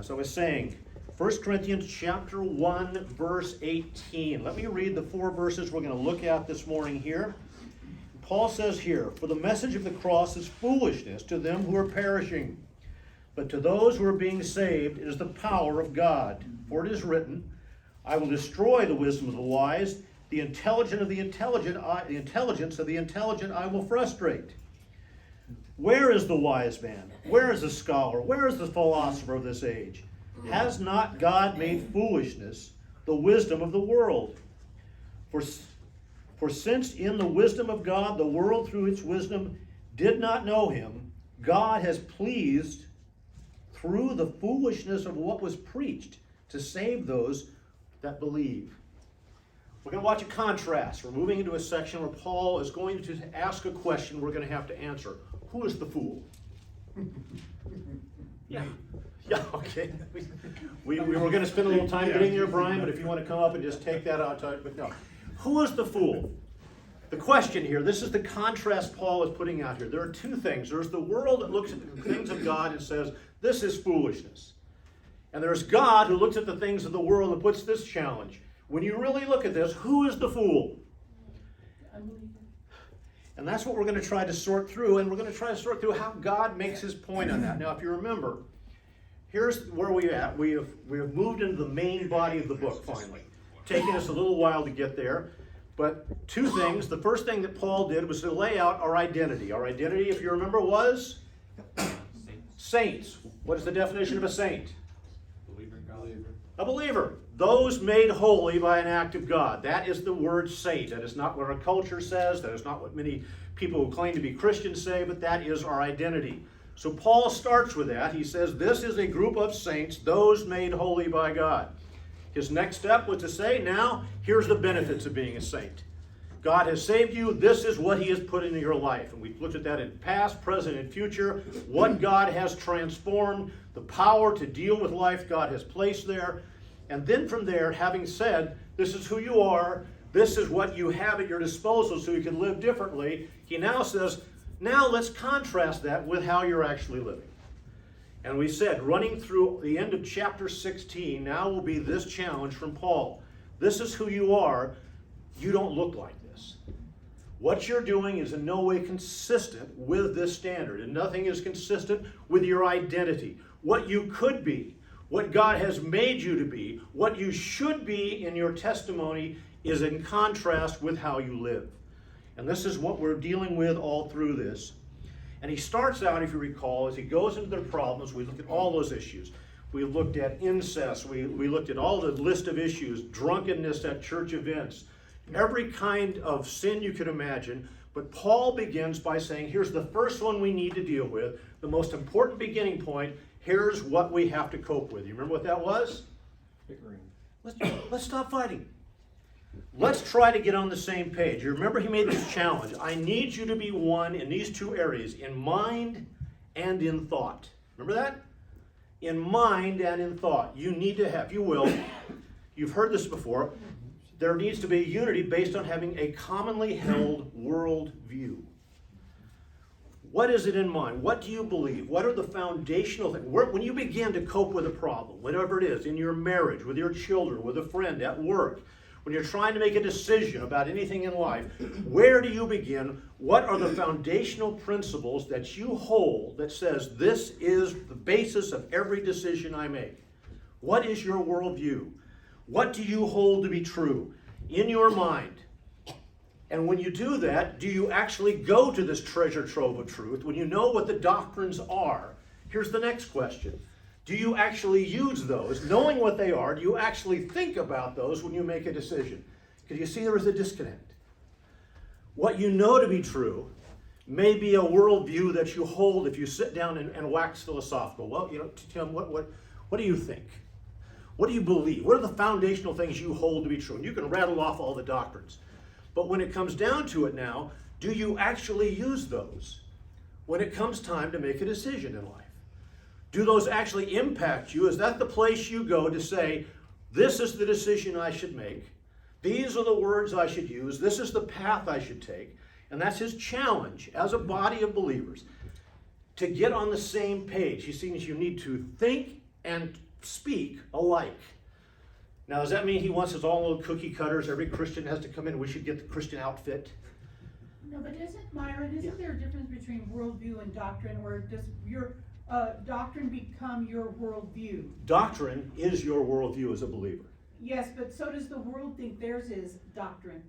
As I was saying, 1 Corinthians chapter 1, verse 18. Let me read the 4 verses we're going to look at this morning here. Paul says here, "For the message of the cross is foolishness to them who are perishing, but to those who are being saved it is the power of God. For it is written, I will destroy the wisdom of the wise, the intelligence of the intelligent I will frustrate." Where is the wise man? Where is the scholar? Where is the philosopher of this age? Has not God made foolishness the wisdom of the world? For since in the wisdom of God the world through its wisdom did not know him, God has pleased through the foolishness of what was preached to save those that believe. We're going to watch a contrast. We're moving into a section where Paul is going to ask a question we're going to have to answer. Who is the fool? Yeah, okay. We were going to spend a little time getting there, Brian, but if you want to come up and just take that out, but no. Who is the fool? The question here, this is the contrast Paul is putting out here. There are 2 things. There's the world that looks at the things of God and says, this is foolishness. And there's God who looks at the things of the world and puts this challenge. When you really look at this, who is the fool? And that's what we're going to try to sort through, and we're going to try to sort through how God makes his point on that. Now, if you remember, here's where we're at. We have moved into the main body of the book, finally. Taking us a little while to get there. But 2 things. The first thing that Paul did was to lay out our identity. Our identity, if you remember, was saints. What is the definition of a saint? Believer in God. A believer. Those made holy by an act of God. That is the word saint. That is not what our culture says. That is not what many people who claim to be Christians say, but that is our identity. So Paul starts with that. He says, this is a group of saints, those made holy by God. His next step was to say, now, here's the benefits of being a saint. God has saved you. This is what he has put into your life. And we've looked at that in past, present, and future. What God has transformed, the power to deal with life God has placed there. And then from there, having said, this is who you are, this is what you have at your disposal so you can live differently, he now says, now let's contrast that with how you're actually living. And we said, running through the end of chapter 16, now will be this challenge from Paul. This is who you are. You don't look like this. What you're doing is in no way consistent with this standard, and nothing is consistent with your identity. What you could be, what God has made you to be, what you should be in your testimony is in contrast with how you live. And this is what we're dealing with all through this. And he starts out, if you recall, as he goes into the problems, we look at all those issues. We looked at incest, we looked at all the list of issues, drunkenness at church events, every kind of sin you could imagine. But Paul begins by saying, here's the first one we need to deal with, the most important beginning point. Here's what we have to cope with. You remember what that was? Bickering. Let's stop fighting. Let's try to get on the same page. You remember he made this challenge. I need you to be one in these 2 areas, in mind and in thought. Remember that? In mind and in thought. You need to have, you will, you've heard this before, there needs to be unity based on having a commonly held world view. What is it in mind? What do you believe? What are the foundational things? When you begin to cope with a problem, whatever it is, in your marriage, with your children, with a friend, at work, when you're trying to make a decision about anything in life, where do you begin? What are the foundational principles that you hold that says this is the basis of every decision I make? What is your worldview? What do you hold to be true in your mind? And when you do that, do you actually go to this treasure trove of truth? When you know what the doctrines are, here's the next question. Do you actually use those? Knowing what they are, do you actually think about those when you make a decision? Because you see there is a disconnect. What you know to be true may be a worldview that you hold if you sit down and wax philosophical. Well, Tim, what do you think? What do you believe? What are the foundational things you hold to be true? And you can rattle off all the doctrines. But when it comes down to it now, do you actually use those when it comes time to make a decision in life? Do those actually impact you? Is that the place you go to say, this is the decision I should make, these are the words I should use, this is the path I should take? And that's his challenge as a body of believers, to get on the same page. He sees you need to think and speak alike. Now, does that mean he wants us all little cookie cutters? Every Christian has to come in. We should get the Christian outfit. No, but isn't there a difference between worldview and doctrine, or does your doctrine become your worldview? Doctrine is your worldview as a believer. Yes, but so does the world think theirs is doctrine.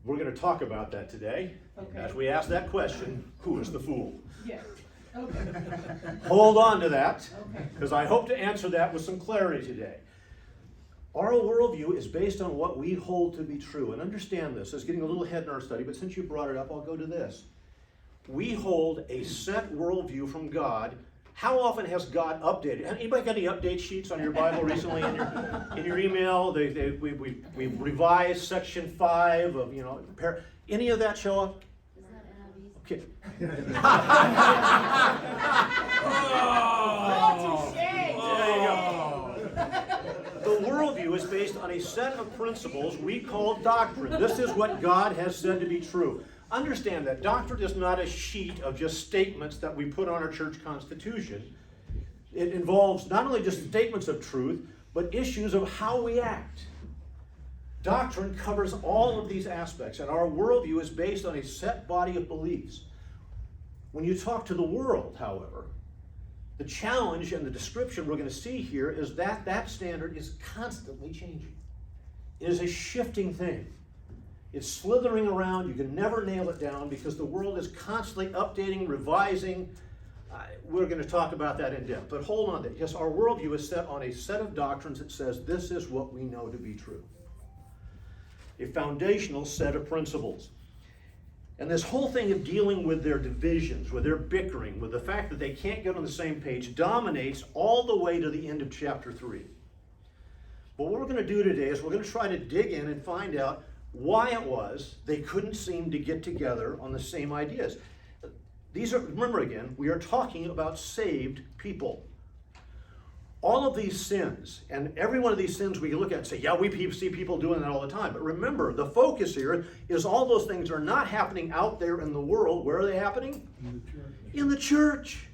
We're going to talk about that today. Okay. As we ask that question, who is the fool? Yes, okay, Hold on to that, okay. because I hope to answer that with some clarity today. Our worldview is based on what we hold to be true. And understand this. It's getting a little ahead in our study, but since you brought it up, I'll go to this. We hold a set worldview from God. How often has God updated? Anybody got any update sheets on your Bible recently in your email? We revised section 5 of, any of that show up? Is that NIV? Okay. Oh, touche. There you go. The worldview is based on a set of principles we call doctrine. This is what God has said to be true. Understand that doctrine is not a sheet of just statements that we put on our church constitution. It involves not only just statements of truth, but issues of how we act. Doctrine covers all of these aspects, and our worldview is based on a set body of beliefs. When you talk to the world, however, the challenge and the description we're going to see here is that that standard is constantly changing. It is a shifting thing. It's slithering around. You can never nail it down because the world is constantly updating, revising. We're going to talk about that in depth. But hold on. Yes, our worldview is set on a set of doctrines that says this is what we know to be true. A foundational set of principles. And this whole thing of dealing with their divisions, with their bickering, with the fact that they can't get on the same page dominates all the way to the end of chapter 3. But what we're going to do today is we're going to try to dig in and find out why it was they couldn't seem to get together on the same ideas. Remember again, we are talking about saved people. All of these sins, and every one of these sins we can look at and say, yeah, we see people doing that all the time. But remember, the focus here is all those things are not happening out there in the world. Where are they happening? In the church.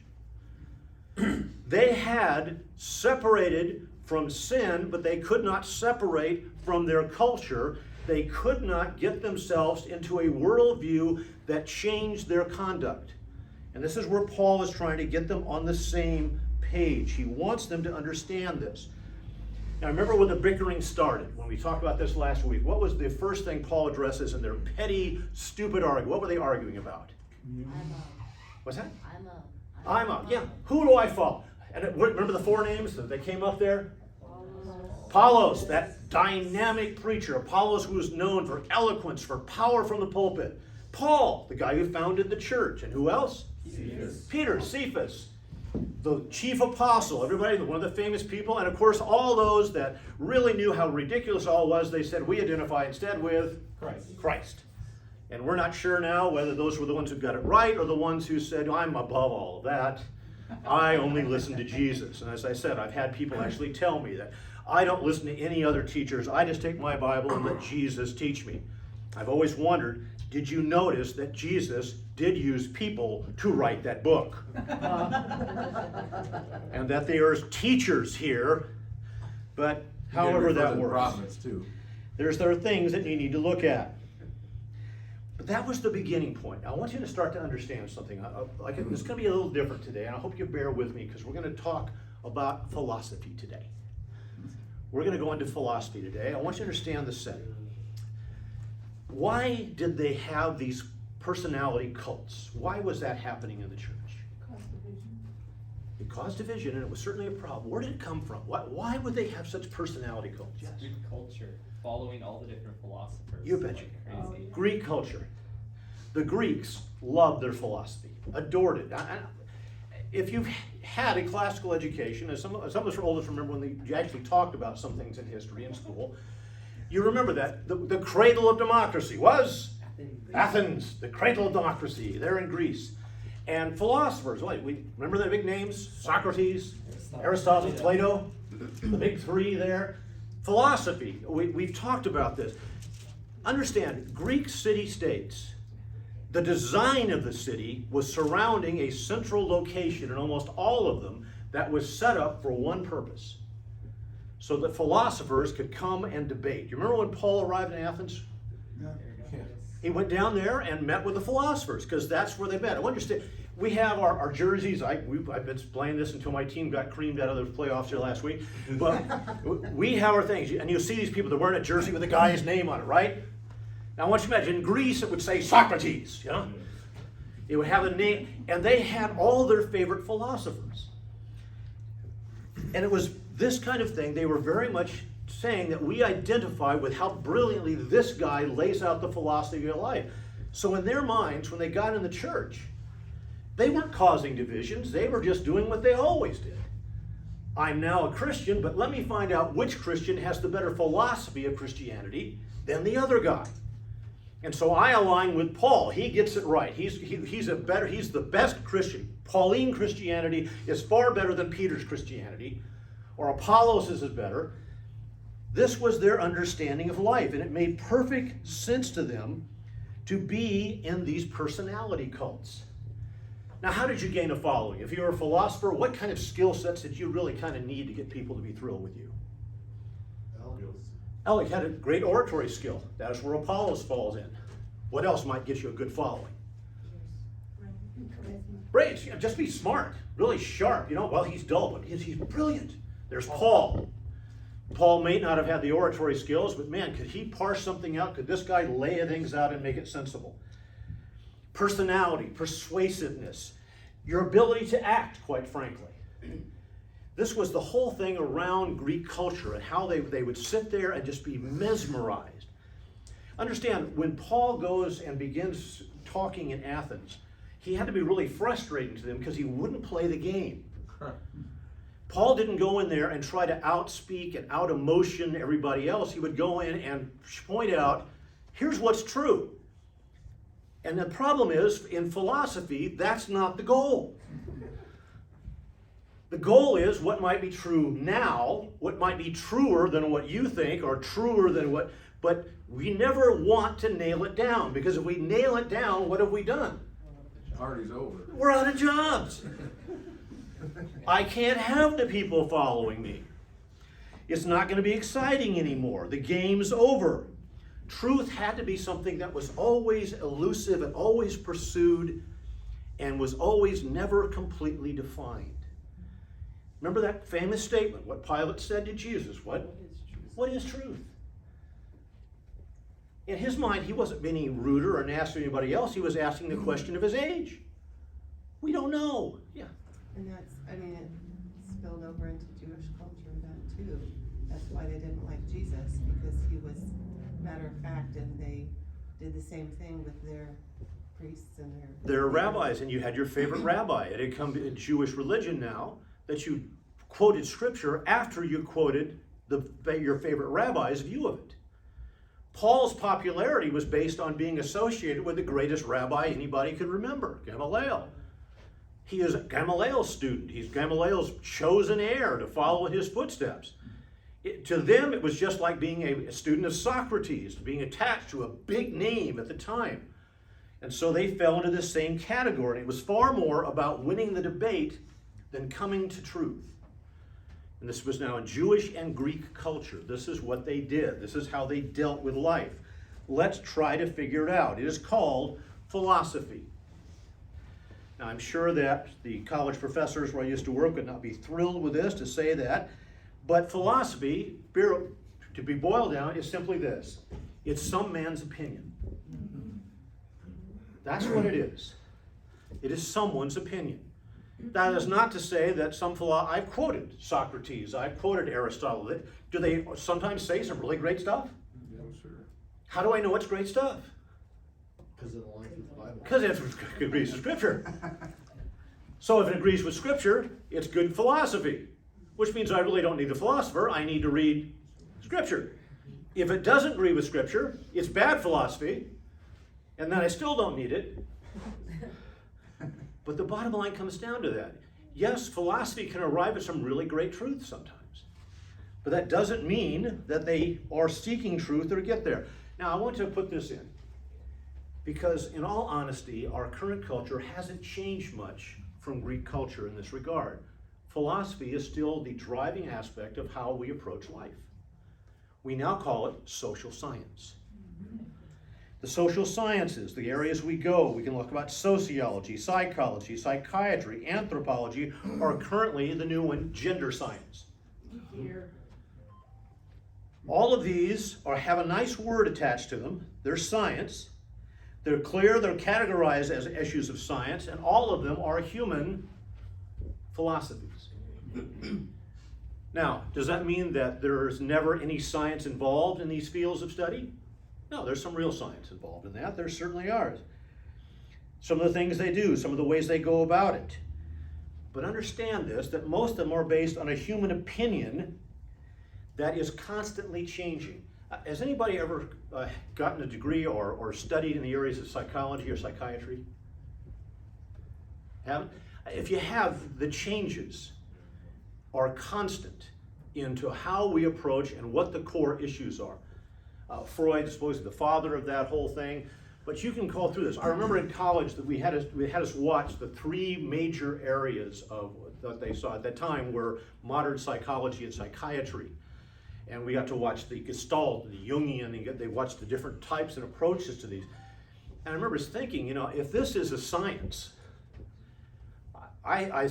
They had separated from sin, but they could not separate from their culture. They could not get themselves into a worldview that changed their conduct. And this is where Paul is trying to get them on the same page. He wants them to understand this. Now remember when the bickering started, when we talked about this last week, what was the first thing Paul addresses in their petty, stupid argument? What were they arguing about? I'm up. What's that? I'm I'm up. Yeah. Who do I follow? And remember the 4 names that they came up there? Apollos. Apollos, that dynamic preacher. Apollos, who was known for eloquence, for power from the pulpit. Paul, the guy who founded the church. And who else? Peter, Cephas, the chief apostle, everybody, one of the famous people. And of course, all those that really knew how ridiculous all was, they said, we identify instead with Christ. And we're not sure now whether those were the ones who got it right or the ones who said, I'm above all of that. I only listen to Jesus. And as I said, I've had people actually tell me that I don't listen to any other teachers. I just take my Bible and let Jesus teach me. I've always wondered, did you notice that Jesus did use people to write that book? And that there's teachers here, but however that works. Prophets too. There are things that you need to look at. But that was the beginning point. I want you to start to understand something. It's going to be a little different today, and I hope you bear with me because we're going to talk about philosophy today. We're going to go into philosophy today. I want you to understand the setting. Why did they have these personality cults? Why was that happening in the church? It caused division, and it was certainly a problem. Where did it come from? Why would they have such personality cults? It's Yes. Greek culture, following all the different philosophers. You betcha. Like crazy. Greek culture. The Greeks loved their philosophy, adored it. If you've had a classical education, as some of us are old enough to remember when they actually talked about some things in history in school, you remember that the cradle of democracy was Athens, the cradle of democracy, there in Greece. And philosophers, we remember the big names? Socrates, Aristotle, Plato, the big 3 there. Philosophy, we've talked about this. Understand, Greek city-states, the design of the city was surrounding a central location in almost all of them that was set up for one purpose. so that philosophers could come and debate. You remember when Paul arrived in Athens? He went down there and met with the philosophers because that's where they met. I understand. We have our jerseys. I've been playing this until my team got creamed out of the playoffs here last week. But we have our things, and you'll see these people that wearing a jersey with a guy's name on it, right? Now, I want you to imagine in Greece it would say Socrates. You know, it would have a name, and they had all their favorite philosophers. And it was this kind of thing. They were very much saying that we identify with how brilliantly this guy lays out the philosophy of life. So in their minds, when they got in the church, they weren't causing divisions. They were just doing what they always did. I'm now a Christian, but let me find out which Christian has the better philosophy of Christianity than the other guy. And so I align with Paul. He gets it right. He's the best Christian. Pauline Christianity is far better than Peter's Christianity, or Apollos' is better. This was their understanding of life, and it made perfect sense to them to be in these personality cults. Now, how did you gain a following? If you were a philosopher, what kind of skill sets did you really kind of need to get people to be thrilled with you? Alec had a great oratory skill. That's where Apollos falls in. What else might get you a good following? Right, just be smart, really sharp. You know, well, he's dull, but he's brilliant. There's Paul. Paul may not have had the oratory skills, but man, could he parse something out? Could this guy lay things out and make it sensible? Personality, persuasiveness, your ability to act, quite frankly. This was the whole thing around Greek culture and how they would sit there and just be mesmerized. Understand, when Paul goes and begins talking in Athens, he had to be really frustrating to them because he wouldn't play the game. Paul didn't go in there and try to outspeak and out-emotion everybody else. He would go in and point out, here's what's true. And the problem is, in philosophy, that's not the goal. The goal is what might be true now, what might be truer than what you think, or truer than what, but we never want to nail it down, because if we nail it down, what have we done? Party's over. We're out of jobs. I can't have the people following me. It's not going to be exciting anymore. The game's over. Truth had to be something that was always elusive and always pursued and was always never completely defined. Remember that famous statement, what Pilate said to Jesus, what is truth? In his mind, he wasn't being ruder or nasty to anybody else. He was asking the question of his age. We don't know. Yeah. And that's, I mean, it spilled over into Jewish culture then too. That's why they didn't like Jesus, because he was matter of fact, and they did the same thing with their priests and their rabbis, and you had your favorite rabbi. It had come to Jewish religion now that you quoted scripture after you quoted your favorite rabbi's view of it. Paul's popularity was based on being associated with the greatest rabbi anybody could remember, Gamaliel. He is Gamaliel's student. He's Gamaliel's chosen heir to follow in his footsteps. To them, it was just like being a student of Socrates, being attached to a big name at the time. And so they fell into the same category. It was far more about winning the debate than coming to truth. And this was now in Jewish and Greek culture. This is what they did. This is how they dealt with life. Let's try to figure it out. It is called philosophy. Now, I'm sure that the college professors where I used to work would not be thrilled with this to say that, but philosophy, to be boiled down, is simply this. It's some man's opinion. That's what it is. It is someone's opinion. That is not to say that I've quoted Socrates, I've quoted Aristotle. Do they sometimes say some really great stuff? Yeah, sure. How do I know it's great stuff? Because it aligns with the Bible. Because it agrees with Scripture. So if it agrees with Scripture, it's good philosophy, which means I really don't need a philosopher. I need to read Scripture. If it doesn't agree with Scripture, it's bad philosophy, and then I still don't need it. But the bottom line comes down to that. Yes, philosophy can arrive at some really great truth sometimes, but that doesn't mean that they are seeking truth or to get there. Now, I want to put this in, because in all honesty, our current culture hasn't changed much from Greek culture in this regard. philosophy is still the driving aspect of how we approach life. We now call it social science. The social sciences, the areas we go, we can look about sociology, psychology, psychiatry, anthropology, or currently the new one, gender science. Here. All of these have a nice word attached to them. They're science. They're clear, they're categorized as issues of science, and all of them are human philosophies. Now, does that mean that there's never any science involved in these fields of study? No, there's some real science involved in that. There certainly are. Some of the things they do, some of the ways they go about it. But understand this, that most of them are based on a human opinion that is constantly changing. Has anybody ever gotten a degree or studied in the areas of psychology or psychiatry? Haven't? If you have, the changes are constant into how we approach and what the core issues are. Freud is supposedly the father of that whole thing, but you can call through this. I remember in college that we had us watch the three major areas of that they saw at that time were modern psychology and psychiatry. And we got to watch the Gestalt, the Jungian, and they watched the different types and approaches to these. And I remember thinking, if this is a science, I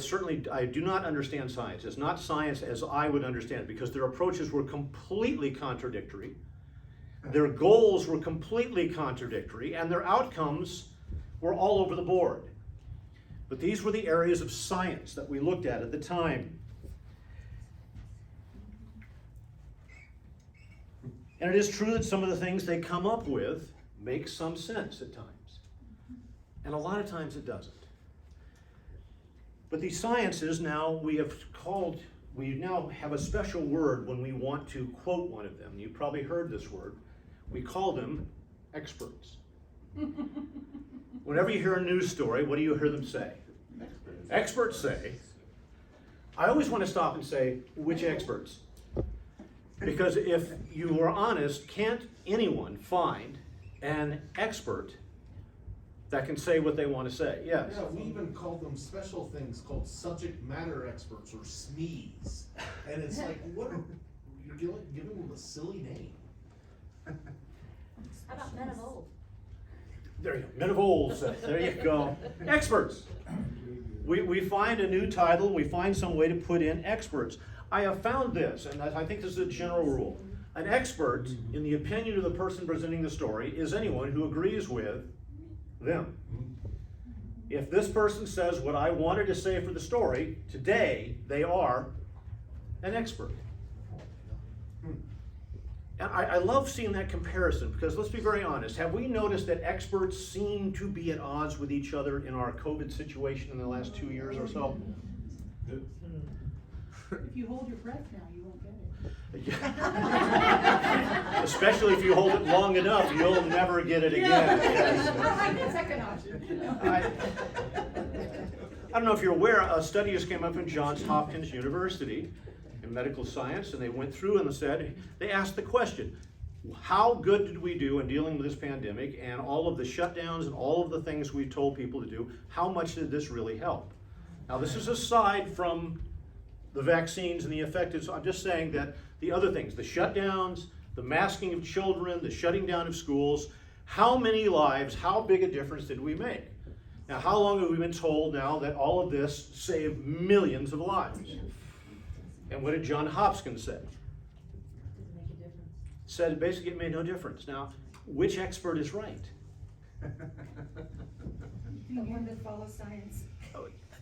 do not understand science. It's not science as I would understand it, because their approaches were completely contradictory. Their goals were completely contradictory, and their outcomes were all over the board. But these were the areas of science that we looked at the time. And it is true that some of the things they come up with make some sense at times. And a lot of times it doesn't. But these sciences now we now have a special word when we want to quote one of them. You probably heard this word. We call them experts. Whenever you hear a news story, what do you hear them say? Experts say. I always want to stop and say, which experts? Because if you are honest, can't anyone find an expert that can say what they want to say? Yes. Yeah, we even called them special things called subject matter experts or SMEs. And it's like, you're giving them a silly name. How about men of old? There you go. Men of old. There you go. Experts. We find a new title. We find some way to put in experts. I have found this, and I think this is a general rule. An expert, in the opinion of the person presenting the story, is anyone who agrees with them. If this person says what I wanted to say for the story, today they are an expert. And I love seeing that comparison, because let's be very honest. Have we noticed that experts seem to be at odds with each other in our COVID situation in the last 2 years or so? If you hold your breath now, you won't get it. Especially if you hold it long enough, you'll never get it again. Yes. I like the second option. I don't know if you're aware, a study just came up in Johns Hopkins University in medical science, and they went through and they asked the question, how good did we do in dealing with this pandemic and all of the shutdowns and all of the things we told people to do? How much did this really help? Now, this is aside from the vaccines and the effectiveness. I'm just saying that the other things, the shutdowns, the masking of children, the shutting down of schools, how many lives, how big a difference did we make? Now, how long have we been told now that all of this saved millions of lives? And what did John Hopkins say? Doesn't make a difference. Said basically it made no difference. Now, which expert is right? The one that follows science.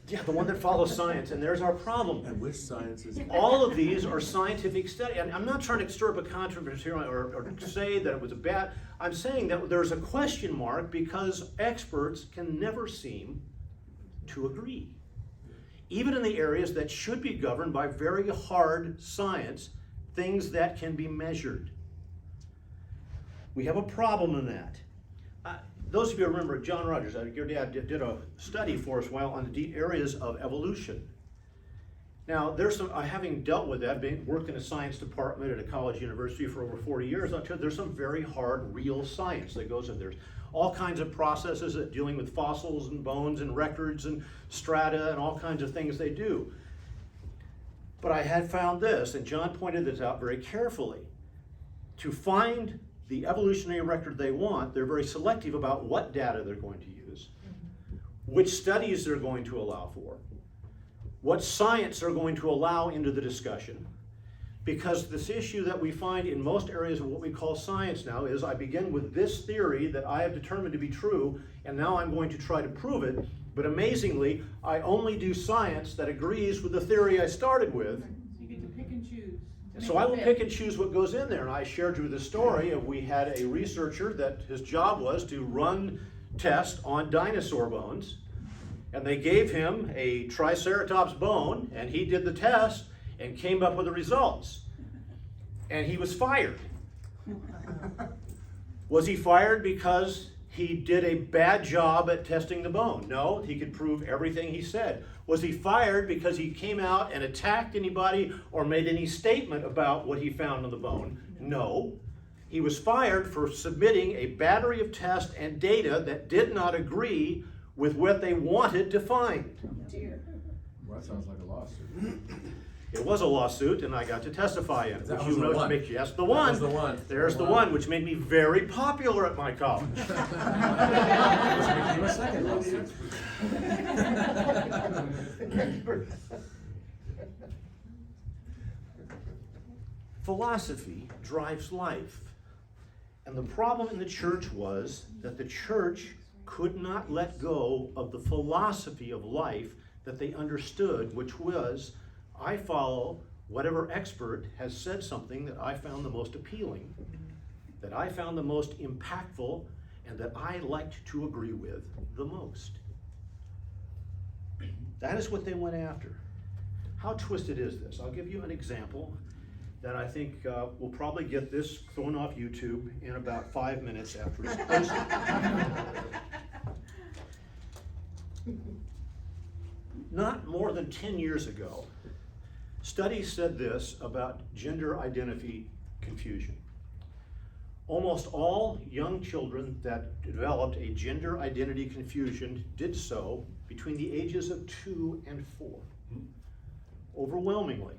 Yeah, the one that follows science, and there's our problem. And which science is All of these are scientific studies, and I'm not trying to stir up a controversy here or say that it was a bad, I'm saying that there's a question mark because experts can never seem to agree. Even in the areas that should be governed by very hard science, things that can be measured. We have a problem in that. Those of you who remember John Rogers, your dad did a study for us a while on the areas of evolution. Now, there's some, having dealt with that, worked in a science department at a college university for over 40 years, I'll tell you, there's some very hard, real science that goes in there. All kinds of processes dealing with fossils and bones and records and strata and all kinds of things they do. But I had found this, and John pointed this out very carefully. To find the evolutionary record they want, they're very selective about what data they're going to use, which studies they're going to allow for, what science they're going to allow into the discussion. Because this issue that we find in most areas of what we call science now is I begin with this theory that I have determined to be true, and now I'm going to try to prove it. But amazingly, I only do science that agrees with the theory I started with. So you get to pick and choose. to So make I it will fit. pick and choose what goes in there. And I shared you the story of we had a researcher that his job was to run tests on dinosaur bones. And they gave him a Triceratops bone, and he did the test and came up with the results. And he was fired. Was he fired because he did a bad job at testing the bone? No, he could prove everything he said. Was he fired because he came out and attacked anybody or made any statement about what he found on the bone? No. He was fired for submitting a battery of tests and data that did not agree with what they wanted to find. Dear. Well, that sounds like a lawsuit. It was a lawsuit, and I got to testify in it, That which was you the know to one. make, yes, the That one. was the one. There's the Wow. one, which made me very popular at my college. This became a second lawsuit. Philosophy drives life. And the problem in the church was that the church could not let go of the philosophy of life that they understood, which was, I follow whatever expert has said something that I found the most appealing, that I found the most impactful, and that I liked to agree with the most. That is what they went after. How twisted is this? I'll give you an example that I think will probably get this thrown off YouTube in about 5 minutes after it's posted. Not more than 10 years ago, studies said this about gender identity confusion. Almost all young children that developed a gender identity confusion did so between the ages of 2 and 4. Overwhelmingly,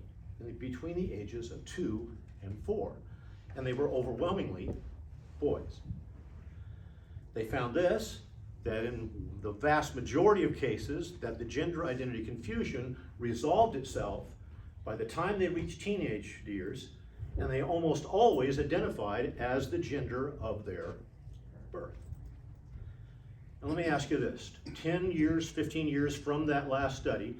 between the ages of 2 and 4. And they were overwhelmingly boys. They found this, that in the vast majority of cases, that the gender identity confusion resolved itself by the time they reached teenage years, and they almost always identified as the gender of their birth. Now let me ask you this, 10 years, 15 years from that last study,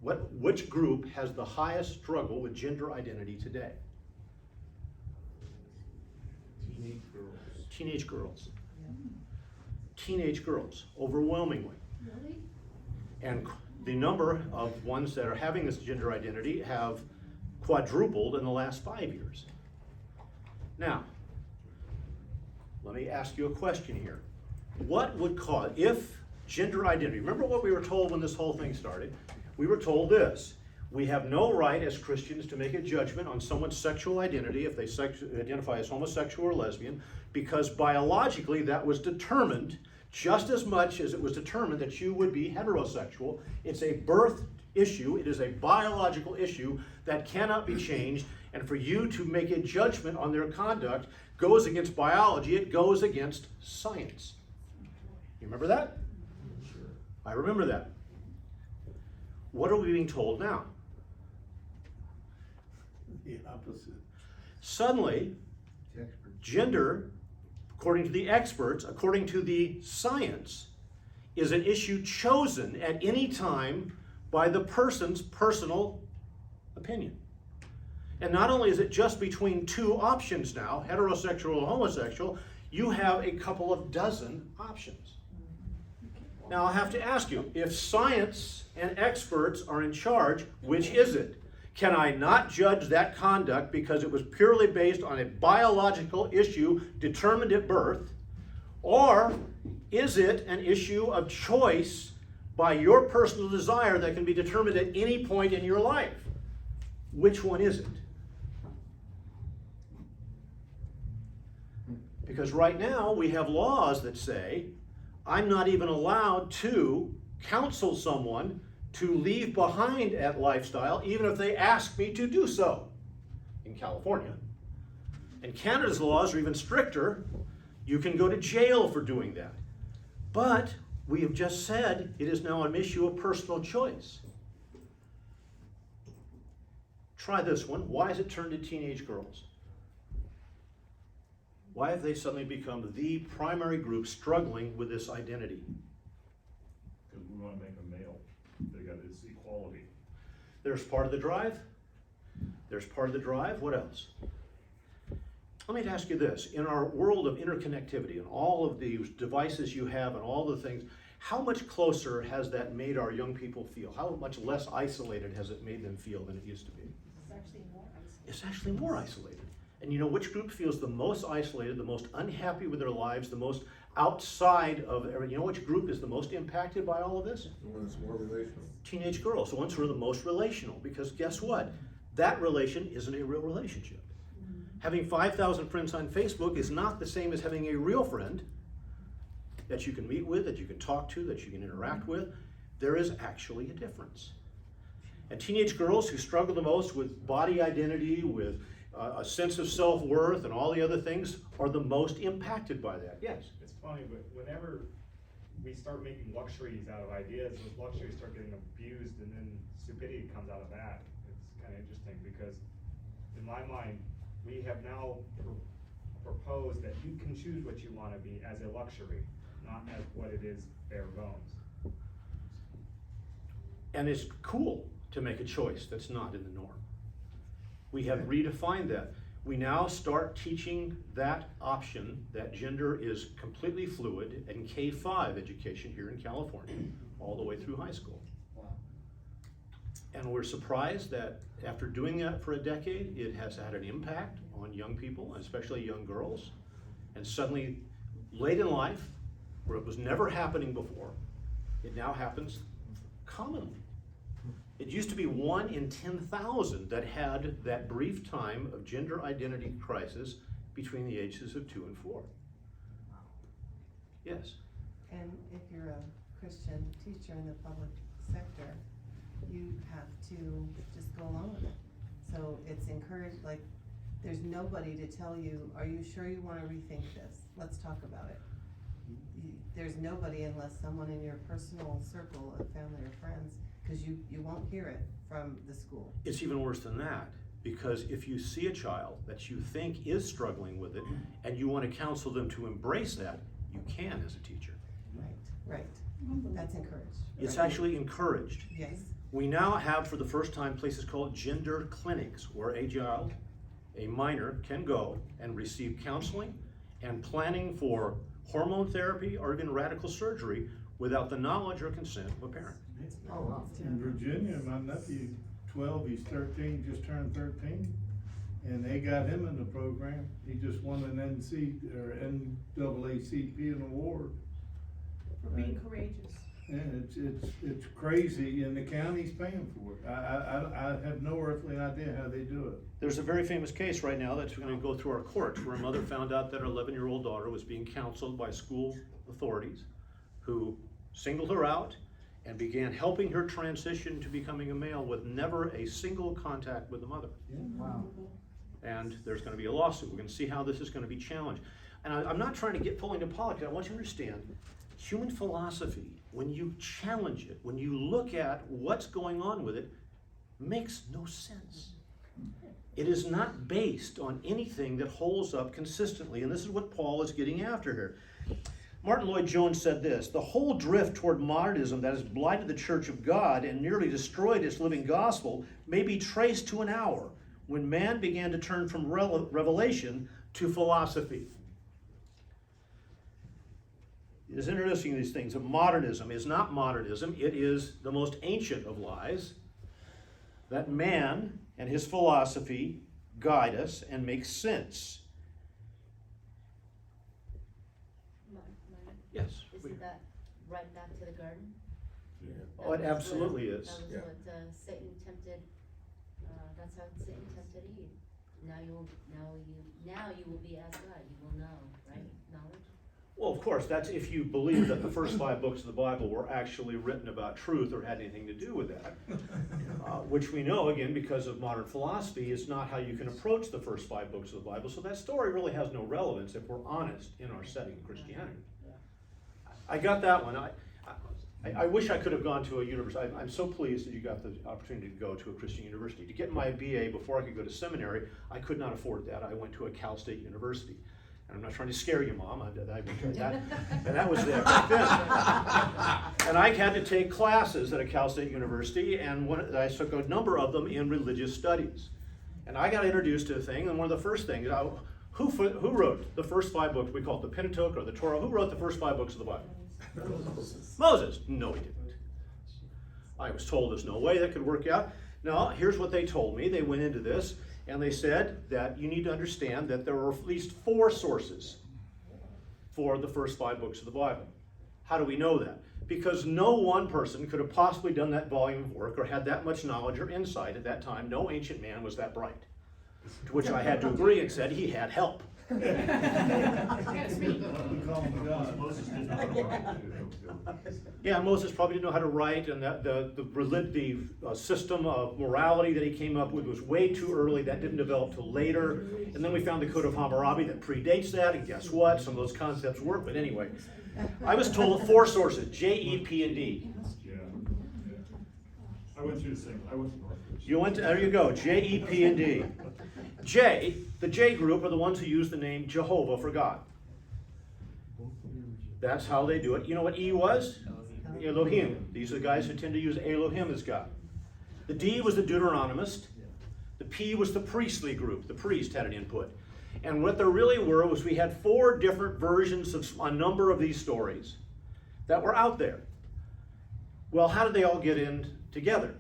which group has the highest struggle with gender identity today? Teenage girls. Teenage girls. Teenage girls, overwhelmingly. Really? And the number of ones that are having this gender identity have quadrupled in the last 5 years. Now, let me ask you a question here. What would cause, if gender identity, remember what we were told when this whole thing started? We were told this: we have no right as Christians to make a judgment on someone's sexual identity if they identify as homosexual or lesbian, because biologically that was determined just as much as it was determined that you would be heterosexual. It's a birth issue, it is a biological issue that cannot be changed, and for you to make a judgment on their conduct goes against biology, it goes against science. You remember that? Sure. I remember that. What are we being told now? The opposite. Suddenly, gender, according to the experts, according to the science, is an issue chosen at any time by the person's personal opinion. And not only is it just between two options now, heterosexual and homosexual, you have a couple of dozen options. Now I have to ask you, if science and experts are in charge, which is it? Can I not judge that conduct because it was purely based on a biological issue determined at birth? Or is it an issue of choice by your personal desire that can be determined at any point in your life? Which one is it? Because right now we have laws that say I'm not even allowed to counsel someone to leave behind that lifestyle, even if they ask me to do so in California. And Canada's laws are even stricter. You can go to jail for doing that. But we have just said it is now an issue of personal choice. Try this one. Why has it turned to teenage girls? Why have they suddenly become the primary group struggling with this identity? Because we wanna make them male, they got this equality. There's part of the drive. There's part of the drive. What else? Let me ask you this. In our world of interconnectivity and all of these devices you have and all the things, how much closer has that made our young people feel? How much less isolated has it made them feel than it used to be? It's actually more isolated. It's actually more isolated. And you know which group feels the most isolated, the most unhappy with their lives, the most outside of everything? You know which group is the most impacted by all of this? The one that's more relational. Teenage girls, the ones who are the most relational. Because guess what? That relation isn't a real relationship. Having 5,000 friends on Facebook is not the same as having a real friend that you can meet with, that you can talk to, that you can interact with. There is actually a difference. And teenage girls who struggle the most with body identity, with a sense of self-worth and all the other things are the most impacted by that. Yes? It's funny, but whenever we start making luxuries out of ideas, those luxuries start getting abused, and then stupidity comes out of that. It's kind of interesting because, in my mind, we have now proposed that you can choose what you want to be as a luxury, not as what it is bare bones. And it's cool to make a choice that's not in the norm. We have redefined that. We now start teaching that option, that gender is completely fluid in K-5 education here in California, all the way through high school. Wow. And we're surprised that after doing that for a decade, it has had an impact on young people, especially young girls. And suddenly, late in life, where it was never happening before, it now happens commonly. It used to be 1 in 10,000 that had that brief time of gender identity crisis between the ages of 2 and 4. Yes? And if you're a Christian teacher in the public sector, you have to just go along with it. So it's encouraged, like, there's nobody to tell you, are you sure you wanna rethink this? Let's talk about it. There's nobody unless someone in your personal circle of family or friends, cause you won't hear it from the school. It's even worse than that, because if you see a child that you think is struggling with it and you want to counsel them to embrace that, you can as a teacher. Right, that's encouraged. It's right? actually encouraged. Yes, We now have for the first time places called gender clinics where a child, a minor, can go and receive counseling and planning for hormone therapy or even radical surgery without the knowledge or consent of a parent. oh, In Virginia, my nephew, 12, he's 13, just turned 13, and they got him in the program. He just won an NAACP award. For being courageous. And it's crazy, and the county's paying for it. I have no earthly idea how they do it. There's a very famous case right now that's going to go through our courts where a mother found out that her 11-year-old daughter was being counseled by school authorities who singled her out and began helping her transition to becoming a male with never a single contact with the mother. Wow. And there's going to be a lawsuit. We're going to see how this is going to be challenged. And I'm not trying to get fully into politics. I want you to understand, human philosophy, when you challenge it, when you look at what's going on with it, makes no sense. It is not based on anything that holds up consistently. And this is what Paul is getting after here. Martin Lloyd-Jones said this: the whole drift toward modernism that has blighted the Church of God and nearly destroyed its living gospel may be traced to an hour when man began to turn from revelation to philosophy. It is interesting, these things. Modernism is not modernism. It is the most ancient of lies, that man and his philosophy guide us and make sense. Yes. Isn't that right back to the garden? Oh, it absolutely is. That was Yeah. what Satan tempted, that's how Satan tempted Eve. Now you will be as God, you will know, right? Knowledge? Well, of course, that's if you believe that the first 5 books of the Bible were actually written about truth or had anything to do with that. Which we know, again, because of modern philosophy, is not how you can approach the first 5 books of the Bible. So that story really has no relevance if we're honest in our setting in Christianity. I got that one. I wish I could have gone to a university. I'm so pleased that you got the opportunity to go to a Christian university. To get my BA before I could go to seminary, I could not afford that. I went to a Cal State University. And I'm not trying to scare you, Mom. That was there back then. And I had to take classes at a Cal State University, and I took a number of them in religious studies. And I got introduced to a thing, and one of the first things, who wrote the first 5 books? We call it the Pentateuch or the Torah. Who wrote the first 5 books of the Bible? Moses. No, he didn't. I was told there's no way that could work out. Now, here's what they told me. They went into this, and they said that you need to understand that there are at least 4 sources for the first 5 books of the Bible. How do we know that? Because no one person could have possibly done that volume of work or had that much knowledge or insight at that time. No ancient man was that bright. To which I had to agree and said he had help. That's me. We call him God. Moses didn't know how to write. Yeah, Moses probably didn't know how to write, and the system of morality that he came up with was way too early. That didn't develop till later. And then we found the Code of Hammurabi that predates that, and guess what? Some of those concepts work, but anyway. I was told 4 sources, J, E, P, and D. Yeah. I went through the same, I went to Northridge. There you go, J, E, P, and D. The J group are the ones who use the name Jehovah for God. That's how they do it. You know what E was? Elohim. These are the guys who tend to use Elohim as God. The D was the Deuteronomist. The P was the priestly group. The priest had an input. And what there really were was we had 4 different versions of a number of these stories that were out there. Well, how did they all get in together?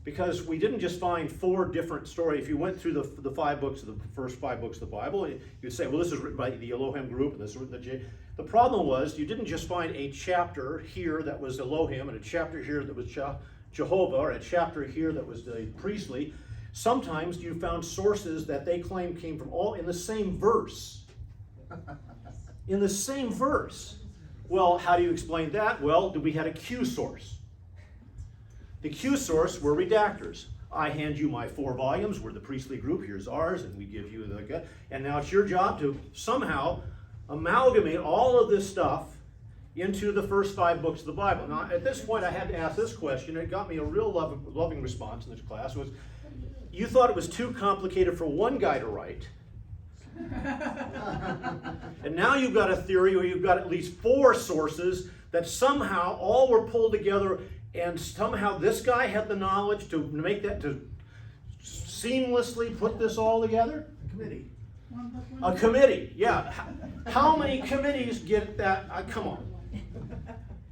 Because we didn't just find 4 different stories. If you went through the 5 books of the first 5 books of the Bible, you'd say, well, this is written by the Elohim group, and this is written by J. The problem was you didn't just find a chapter here that was Elohim, and a chapter here that was Jehovah, or a chapter here that was the priestly. Sometimes you found sources that they claimed came from all in the same verse. In the same verse. Well, how do you explain that? Well, we had a Q source. The Q source were redactors. I hand you my 4 volumes. We're the priestly group. Here's ours, and we give you the. And now it's your job to somehow amalgamate all of this stuff into the first 5 books of the Bible. Now, at this point, I had to ask this question. It got me a real loving response in this class. Was you thought it was too complicated for one guy to write, and now you've got a theory where you've got at least 4 sources that somehow all were pulled together. And somehow this guy had the knowledge to make that, to seamlessly put this all together? A committee. A committee, yeah. How many committees get that? Come on.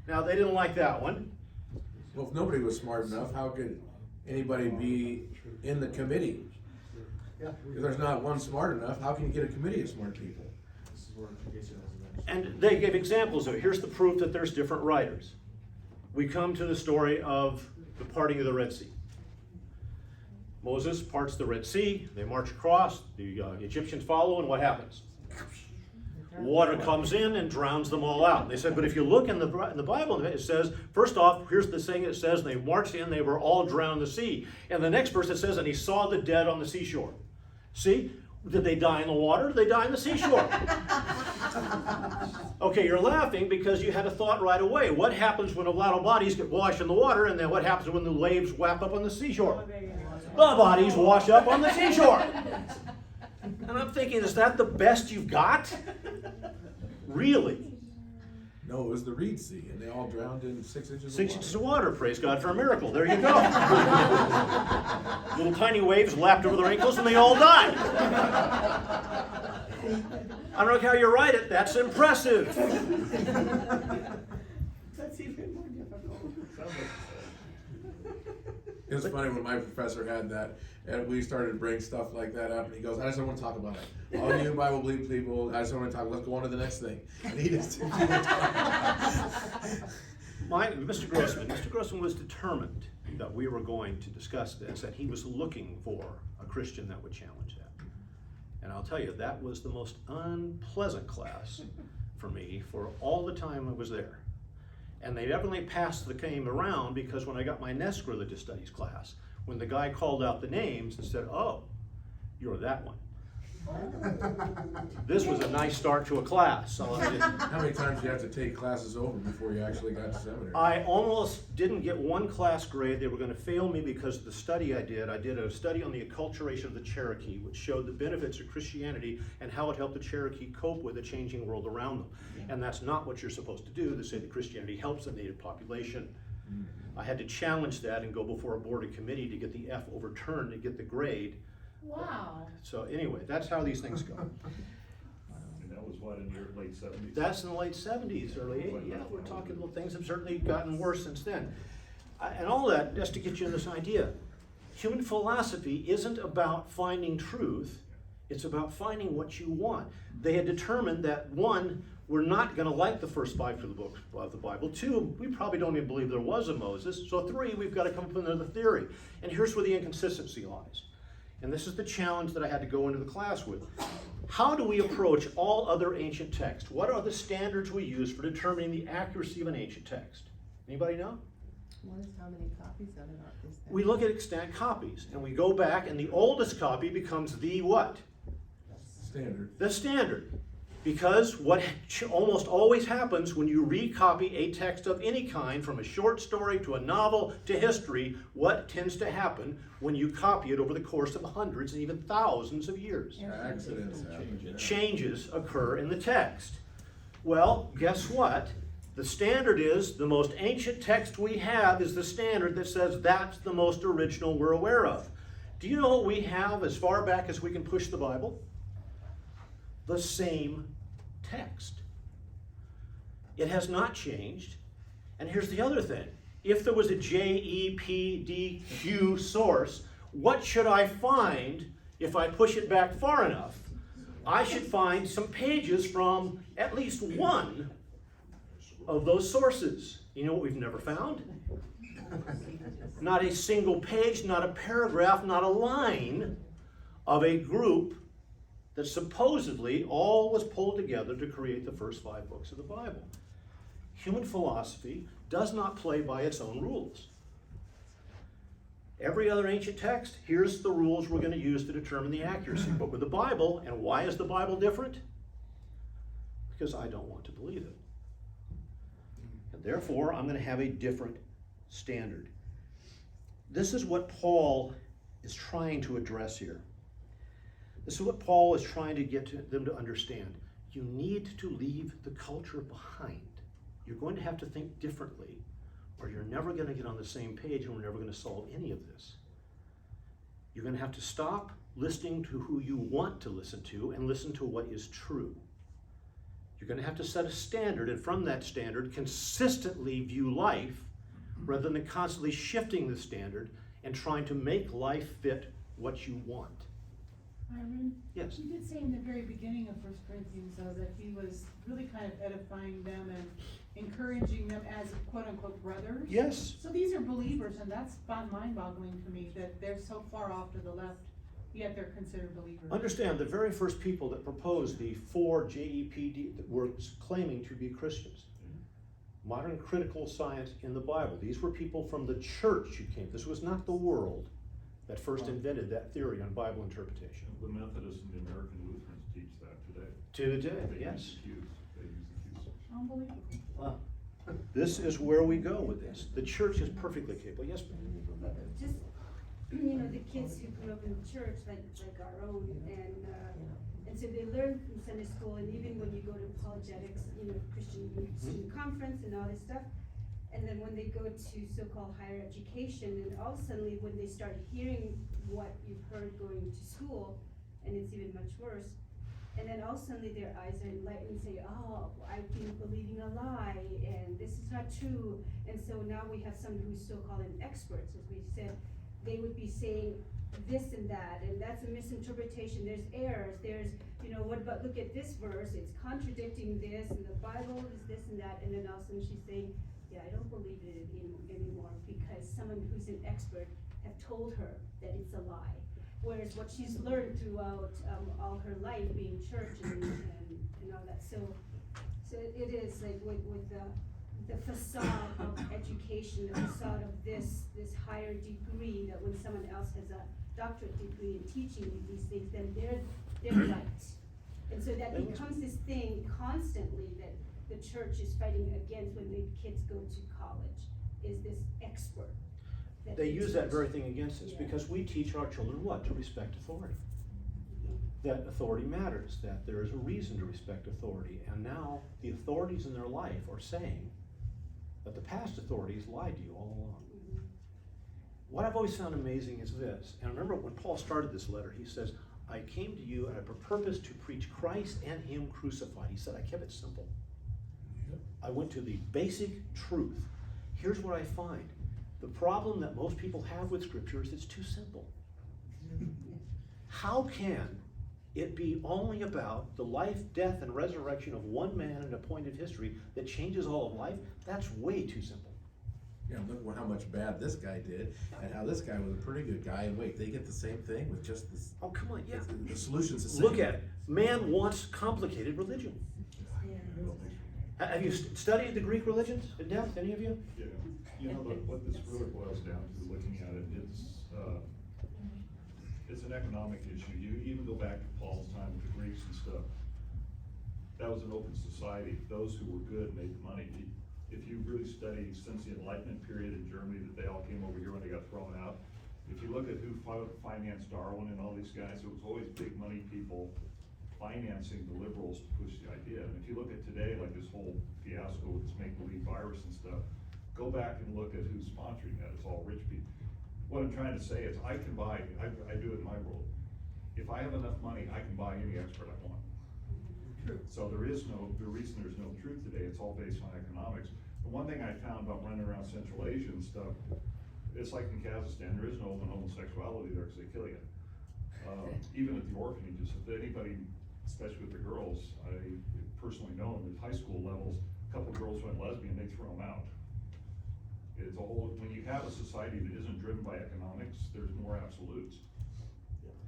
Now, they didn't like that one. Well, if nobody was smart enough, how could anybody be in the committee? If there's not one smart enough, how can you get a committee of smart people? This is where Jason has a And they gave examples of it. Here's the proof that there's different writers. We come to the story of the parting of the Red Sea. Moses parts the Red Sea, they march across, the Egyptians follow, and what happens? Water comes in and drowns them all out. They said, but if you look in the Bible, it says, first off, here's the thing it says, they marched in, they were all drowned in the sea. And the next verse it says, and he saw the dead on the seashore. See? Did they die in the water? Did they die in the seashore? Okay, you're laughing because you had a thought right away. What happens when a lot of bodies get washed in the water, and then what happens when the waves whap up on the seashore? The bodies wash up on the seashore. And I'm thinking, is that the best you've got? Really? No, it was the Reed Sea, and they all drowned in 6 inches of 6 water. inches of water, praise God for a miracle. There you go. Little tiny waves lapped over their ankles and they all died. I don't know how you write it, that's impressive. That's even more difficult. It was funny when my professor had that, and we started to bring stuff like that up, and he goes, I just don't want to talk about it. All you Bible believing people, I just don't want to talk, let's go on to the next thing. And he just didn't want to talk. Mr. Grossman was determined that we were going to discuss this, that he was looking for a Christian that would challenge that. And I'll tell you, that was the most unpleasant class for me for all the time I was there. And they definitely passed the game around, because when I got my NESC Religious Studies class, when the guy called out the names and said, "Oh, you're that one." This was a nice start to a class. So How many times do you have to take classes over before you actually got to seminary? I almost didn't get one class grade. They were going to fail me because of the study I did. I did a study on the acculturation of the Cherokee, which showed the benefits of Christianity and how it helped the Cherokee cope with the changing world around them. And that's not what you're supposed to do, to say that Christianity helps the native population. I had to challenge that and go before a board and committee to get the F overturned to get the grade. Wow. So anyway, that's how these things go. And that was what, in your late 70s? That's in the late 70s, early 80s. Yeah, we're talking, well, things have certainly gotten worse since then. And all that, just to get you this idea, human philosophy isn't about finding truth, it's about finding what you want. They had determined that, one, we're not going to like the first 5 books of the Bible. 2, we probably don't even believe there was a Moses. So 3, we've got to come up with another theory. And here's where the inconsistency lies. And this is the challenge that I had to go into the class with. How do we approach all other ancient texts? What are the standards we use for determining the accuracy of an ancient text? Anybody know? What is how many copies of it are, is there? We look at extant copies, and we go back, and the oldest copy becomes the what? Standard. The standard. Because what almost always happens when you recopy a text of any kind, from a short story to a novel to history, what tends to happen when you copy it over the course of hundreds and even thousands of years? Accidents happen. Yeah. Changes occur in the text. Well, guess what? The standard is, the most ancient text we have is the standard that says that's the most original we're aware of. Do you know what we have as far back as we can push the Bible? The same text. It has not changed. And here's the other thing. If there was a JEPDQ source, what should I find if I push it back far enough? I should find some pages from at least one of those sources. You know what we've never found? Not a single page, not a paragraph, not a line of a group that supposedly all was pulled together to create the first 5 books of the Bible. Human philosophy does not play by its own rules. Every other ancient text, here's the rules we're going to use to determine the accuracy. But with the Bible, and why is the Bible different? Because I don't want to believe it. And therefore, I'm going to have a different standard. This is what Paul is trying to address here. This is what Paul is trying to get them to understand. You need to leave the culture behind. You're going to have to think differently, or you're never going to get on the same page, and we're never going to solve any of this. You're going to have to stop listening to who you want to listen to and listen to what is true. You're going to have to set a standard, and from that standard, consistently view life rather than constantly shifting the standard and trying to make life fit what you want. Myron? Yes. You did say in the very beginning of 1 Corinthians, though, that he was really kind of edifying them and encouraging them as quote-unquote brothers. Yes. So these are believers, and that's mind-boggling to me, that they're so far off to the left, yet they're considered believers. Understand, the very first people that proposed the 4 JEPD that were claiming to be Christians. Modern critical science in the Bible. These were people from the church who came. This was not the world that first invented that theory on Bible interpretation. The Methodists and the American Lutherans teach that today. Today, They yes. use the Q's. They use the Q's. Unbelievable. Wow. This is where we go with this. The church is perfectly capable. Yes, ma'am? Just, you know, the kids who grew up in the church, like our own, and so they learn from Sunday school, and even when you go to apologetics, you know, Christian student conference and all this stuff, and then when they go to so-called higher education, and all of a sudden, when they start hearing what you've heard going to school, and it's even much worse, and then all of a sudden their eyes are enlightened and say, oh, I've been believing a lie, and this is not true, and so now we have someone who's so-called an expert, as we said, they would be saying this and that, and that's a misinterpretation, there's errors, there's, you know, what about, look at this verse, it's contradicting this, and the Bible is this and that, and then all of a sudden she's saying, yeah, I don't believe it anymore, because someone who's an expert have told her that it's a lie. Whereas what she's learned throughout all her life being church and all that. So So it is like with the facade of education, the facade of this higher degree, that when someone else has a doctorate degree in teaching you these things, then they're right. And so that becomes this thing constantly that the church is fighting against when the kids go to college, is this expert. that They use that teach. very thing against us, Yeah. because we teach our children what? To respect authority. That authority matters, that there is a reason to respect authority, and now the authorities in their life are saying that the past authorities lied to you all along. Mhm. What I've always found amazing is this, and remember when Paul started this letter, he says, I came to you and I purpose to preach Christ and Him crucified. He said, I kept it simple. I went to the basic truth. Here's what I find. The problem that most people have with Scripture is it's too simple. How can it be only about the life, death, and resurrection of one man in a point of history that changes all of life? That's way too simple. Yeah, look how much bad this guy did, and how this guy was a pretty good guy, and wait, they get the same thing with just this, Oh, come on, yeah. the solution's the same. Look at it. Man wants complicated religion. Have you studied the Greek religions in depth, any of you? Yeah, you know, but what this really boils down to, looking at it, it's an economic issue. You even go back to Paul's time with the Greeks and stuff. That was an open society. Those who were good made the money. If you really study since the Enlightenment period in Germany, that they all came over here when they got thrown out. If you look at who financed Darwin and all these guys, it was always big money people financing the liberals to push the idea. And if you look at today, like this whole fiasco with this make-believe virus and stuff, go back and look at who's sponsoring that. It's all rich people. What I'm trying to say is I can buy, I do it in my world. If I have enough money, I can buy any expert I want. So the reason there's no truth today, it's all based on economics. The one thing I found about running around Central Asia and stuff, it's like in Kazakhstan, there is no open homosexuality there because they kill you. Even at the orphanages, if anybody, especially with the girls, I personally know them at high school levels, a couple of girls went lesbian, they throw them out. It's a whole, when you have a society that isn't driven by economics, there's more absolutes.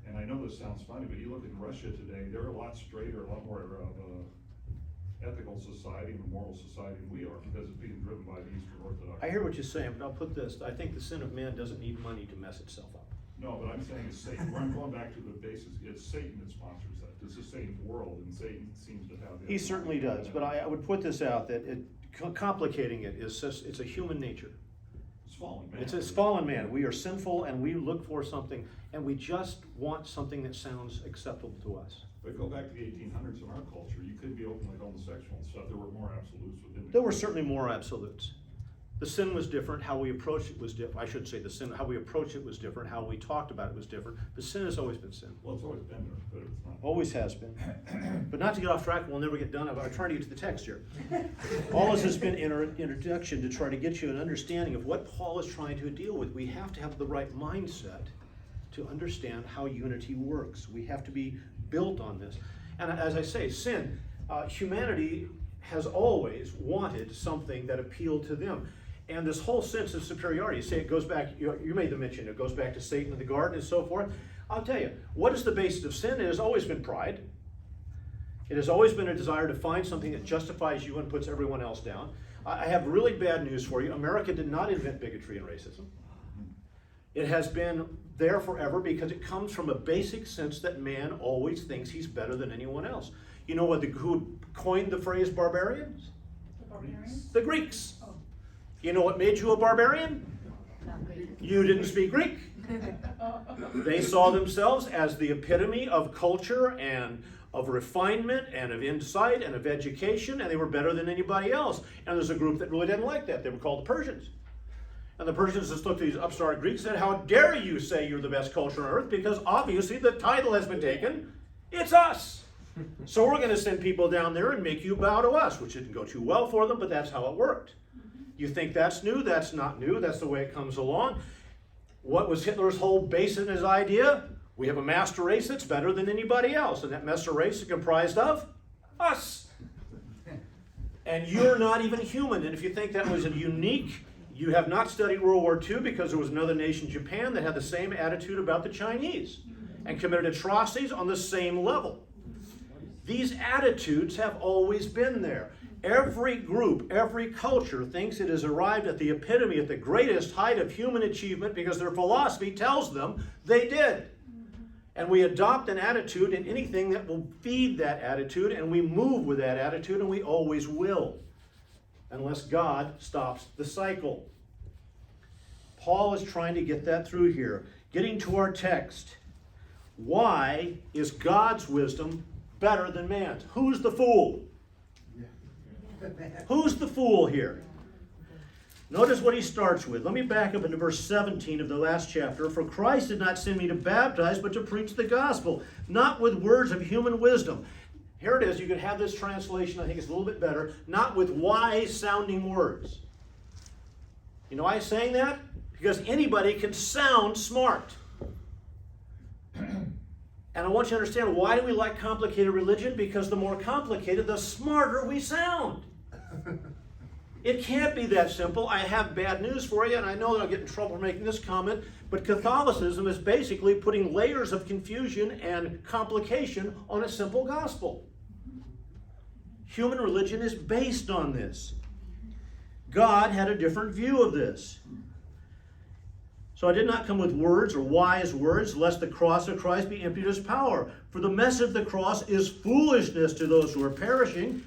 And I know this sounds funny, but you look at Russia today, they're a lot straighter, a lot more of a ethical society and a moral society than we are, because it's being driven by the Eastern Orthodox. I hear what you're saying, but I'll put this. I think the sin of man doesn't need money to mess itself up. No, but I'm saying it's Satan. I'm going back to the basis. It's Satan that sponsors that. This is Satan's world, and Satan seems to have. He certainly does, but I would put this out, that complicating it is just, it's a human nature. It's fallen man. It's a fallen man. We are sinful and we look for something, and we just want something that sounds acceptable to us. But go back to the 1800s in our culture. You couldn't be openly homosexual and stuff. There were more absolutes within. There were certainly more absolutes. The sin was different, how we approached it was different. I should say the sin, how we approached it was different, how we talked about it was different, but sin has always been sin. Well, it's always been there, but it's not. Always has been. But not to get off track, we'll never get done. I'm trying to get to the text here. All this has been introduction to try to get you an understanding of what Paul is trying to deal with. We have to have the right mindset to understand how unity works. We have to be built on this. And as I say, sin, humanity has always wanted something that appealed to them. And this whole sense of superiority, you say it goes back, you made the mention, it goes back to Satan in the garden and so forth. I'll tell you, what is the basis of sin? It has always been pride. It has always been a desire to find something that justifies you and puts everyone else down. I have really bad news for you. America did not invent bigotry and racism. It has been there forever because it comes from a basic sense that man always thinks he's better than anyone else. You know who coined the phrase barbarians? The barbarians? The Greeks. Oh. You know what made you a barbarian? You didn't speak Greek. They saw themselves as the epitome of culture and of refinement and of insight and of education, and they were better than anybody else. And there's a group that really didn't like that. They were called the Persians. And the Persians just looked at these upstart Greeks and said, how dare you say you're the best culture on earth, because obviously the title has been taken. It's us. So we're going to send people down there and make you bow to us, which didn't go too well for them, but that's how it worked. You think that's new? That's not new. That's the way it comes along. What was Hitler's whole base in his idea? We have a master race that's better than anybody else, and that master race is comprised of us. And you're not even human. And if you think that was a unique, you have not studied World War II, because there was another nation, Japan, that had the same attitude about the Chinese and committed atrocities on the same level. These attitudes have always been there. Every group, every culture thinks it has arrived at the epitome, at the greatest height of human achievement because their philosophy tells them they did. And we adopt an attitude in anything that will feed that attitude, and we move with that attitude, and we always will, unless God stops the cycle. Paul is trying to get that through here. Getting to our text. Why is God's wisdom better than man's? Who's the fool? Who's the fool here? Notice what he starts with. Let me back up into verse 17 of the last chapter. For Christ did not send me to baptize, but to preach the gospel, not with words of human wisdom. Here it is. You could have this translation. I think it's a little bit better. Not with wise-sounding words. You know why I'm saying that? Because anybody can sound smart. And I want you to understand, why do we like complicated religion? Because the more complicated, the smarter we sound. It can't be that simple. I have bad news for you, and I know that I'll get in trouble for making this comment, but Catholicism is basically putting layers of confusion and complication on a simple gospel. Human religion is based on this. God had a different view of this. So I did not come with words or wise words, lest the cross of Christ be emptied of its power. For the message of the cross is foolishness to those who are perishing,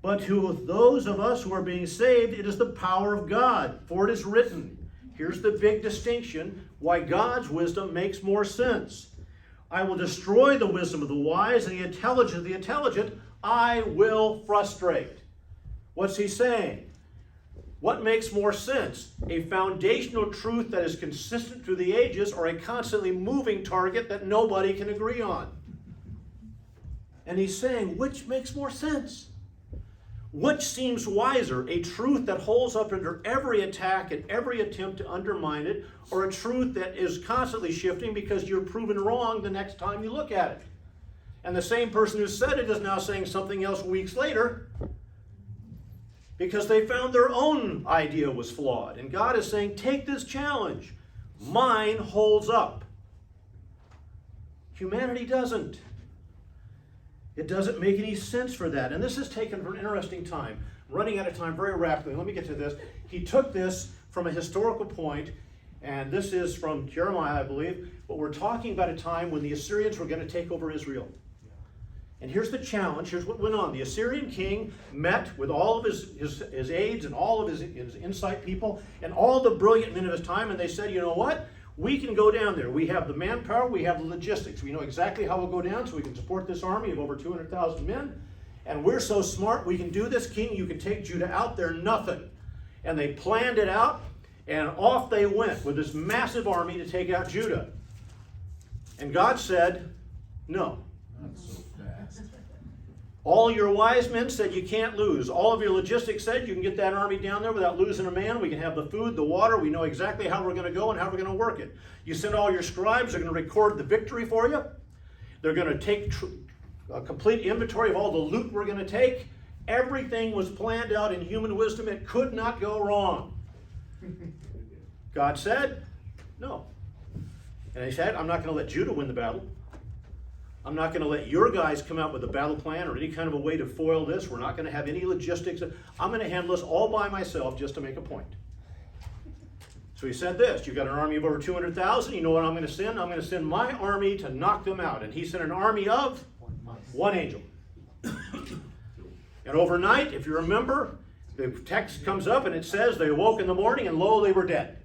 but to those of us who are being saved, it is the power of God. For it is written, here's the big distinction, why God's wisdom makes more sense. I will destroy the wisdom of the wise, and the intelligence of the intelligent I will frustrate. What's he saying? What makes more sense? A foundational truth that is consistent through the ages, or a constantly moving target that nobody can agree on? And he's saying, which makes more sense? Which seems wiser? A truth that holds up under every attack and every attempt to undermine it, or a truth that is constantly shifting because you're proven wrong the next time you look at it? And the same person who said it is now saying something else weeks later, because they found their own idea was flawed. And God is saying, take this challenge. Mine holds up. Humanity doesn't. It doesn't make any sense for that. And this is taken for an interesting time. I'm running out of time very rapidly. Let me get to this. He took this from a historical point, and this is from Jeremiah, I believe, but we're talking about a time when the Assyrians were going to take over Israel. And here's the challenge. Here's what went on. The Assyrian king met with all of his aides and all of his insight people and all the brilliant men of his time, and they said, you know what? We can go down there. We have the manpower. We have the logistics. We know exactly how we'll go down so we can support this army of over 200,000 men. And we're so smart, we can do this, king. You can take Judah out there, nothing. And they planned it out, and off they went with this massive army to take out Judah. And God said, no. Not so fast. All your wise men said you can't lose. All of your logistics said you can get that army down there without losing a man. We can have the food, the water. We know exactly how we're going to go and how we're going to work it. You send all your scribes. They're going to record the victory for you. They're going to take a complete inventory of all the loot we're going to take. Everything was planned out in human wisdom. It could not go wrong. God said, no. And he said, I'm not going to let Judah win the battle. I'm not going to let your guys come out with a battle plan or any kind of a way to foil this. We're not going to have any logistics. I'm going to handle this all by myself just to make a point. So he said this, you've got an army of over 200,000. You know what I'm going to send? I'm going to send my army to knock them out. And he sent an army of one angel. And overnight, if you remember, the text comes up and it says they awoke in the morning and lo, they were dead.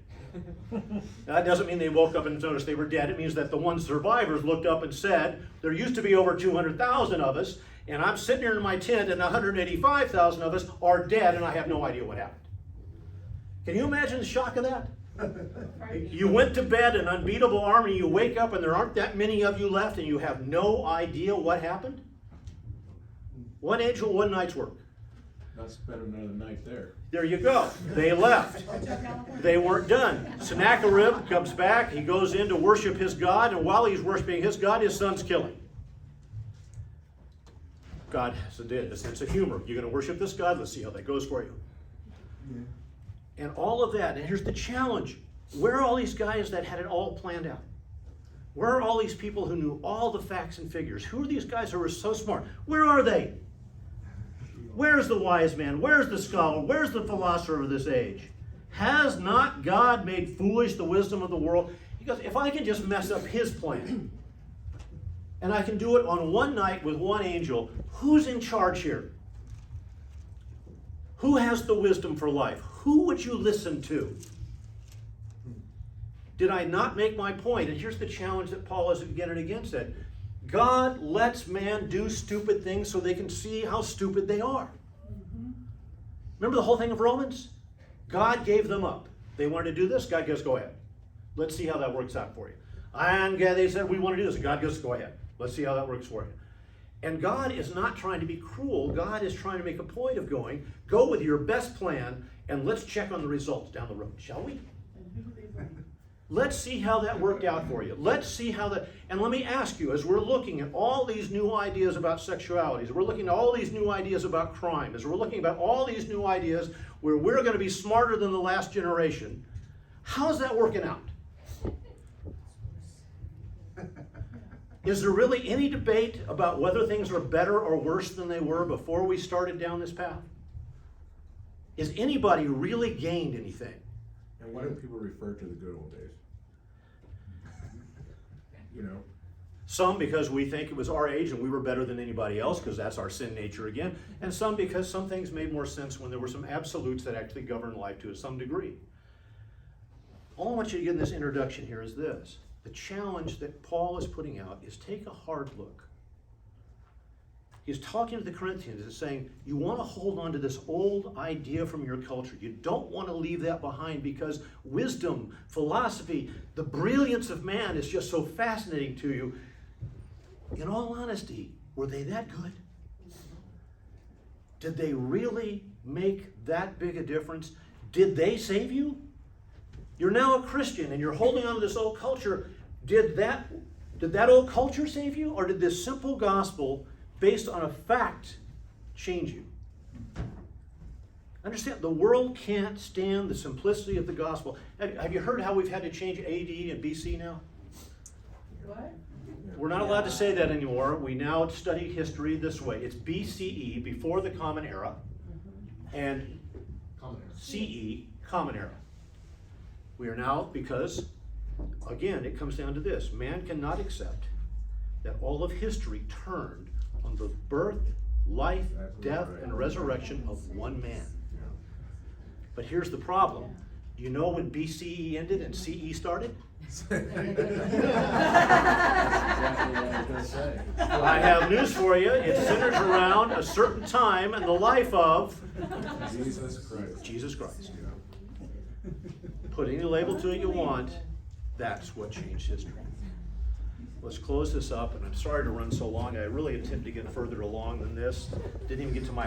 Now, that doesn't mean they woke up and noticed they were dead. It means that the one survivors looked up and said, there used to be over 200,000 of us, and I'm sitting here in my tent, and 185,000 of us are dead, and I have no idea what happened. Can you imagine the shock of that? You went to bed, an unbeatable army, you wake up, and there aren't that many of you left, and you have no idea what happened? One angel, one night's work. Not spend another night there. There you go. They left. They weren't done. Sennacherib comes back. He goes in to worship his God, and while he's worshiping his God, his son's killing. God has a sense of humor. You're going to worship this God? Let's see how that goes for you. Yeah. And all of that. And here's the challenge. Where are all these guys that had it all planned out? Where are all these people who knew all the facts and figures? Who are these guys who were so smart? Where are they? Where's the wise man? Where's the scholar? Where's the philosopher of this age? Has not God made foolish the wisdom of the world? He goes, if I can just mess up his plan, and I can do it on one night with one angel, who's in charge here? Who has the wisdom for life? Who would you listen to? Did I not make my point? And here's the challenge that Paul has again and again said. God lets man do stupid things so they can see how stupid they are. Remember the whole thing of Romans? God gave them up. They wanted to do this, God goes, go ahead. Let's see how that works out for you. And they said, we want to do this, and God goes, go ahead. Let's see how that works for you. And God is not trying to be cruel. God is trying to make a point of going, go with your best plan, and let's check on the results down the road, shall we? Let's see how that worked out for you. Let's see how that, and let me ask you, as we're looking at all these new ideas about sexuality, as we're looking at all these new ideas about crime, as we're looking about all these new ideas where we're going to be smarter than the last generation, how's that working out? Is there really any debate about whether things are better or worse than they were before we started down this path? Is anybody really gained anything? And why do people refer to the good old days? You know? Some because we think it was our age and we were better than anybody else because that's our sin nature again. And some because some things made more sense when there were some absolutes that actually governed life to some degree. All I want you to get in this introduction here is this. The challenge that Paul is putting out is take a hard look. He's talking to the Corinthians and saying, you want to hold on to this old idea from your culture. You don't want to leave that behind because wisdom, philosophy, the brilliance of man is just so fascinating to you. In all honesty, were they that good? Did they really make that big a difference? Did they save you? You're now a Christian and you're holding on to this old culture. Did that old culture save you? Or did this simple gospel based on a fact change you? Understand, the world can't stand the simplicity of the gospel. Have you heard how we've had to change AD and BC now? What? We're not allowed to say that anymore. We now study history this way. It's BCE, before the Common Era, and Common Era. CE, Common Era. We are now, because, again, it comes down to this. Man cannot accept that all of history turned on the birth, life, death, and resurrection of one man. But here's the problem. Do you know when BCE ended and CE started? I have news for you. It centers around a certain time in the life of Jesus Christ. Put any label to it you want. That's what changed history. Let's close this up, and I'm sorry to run so long. I really attempted to get further along than this. Didn't even get to my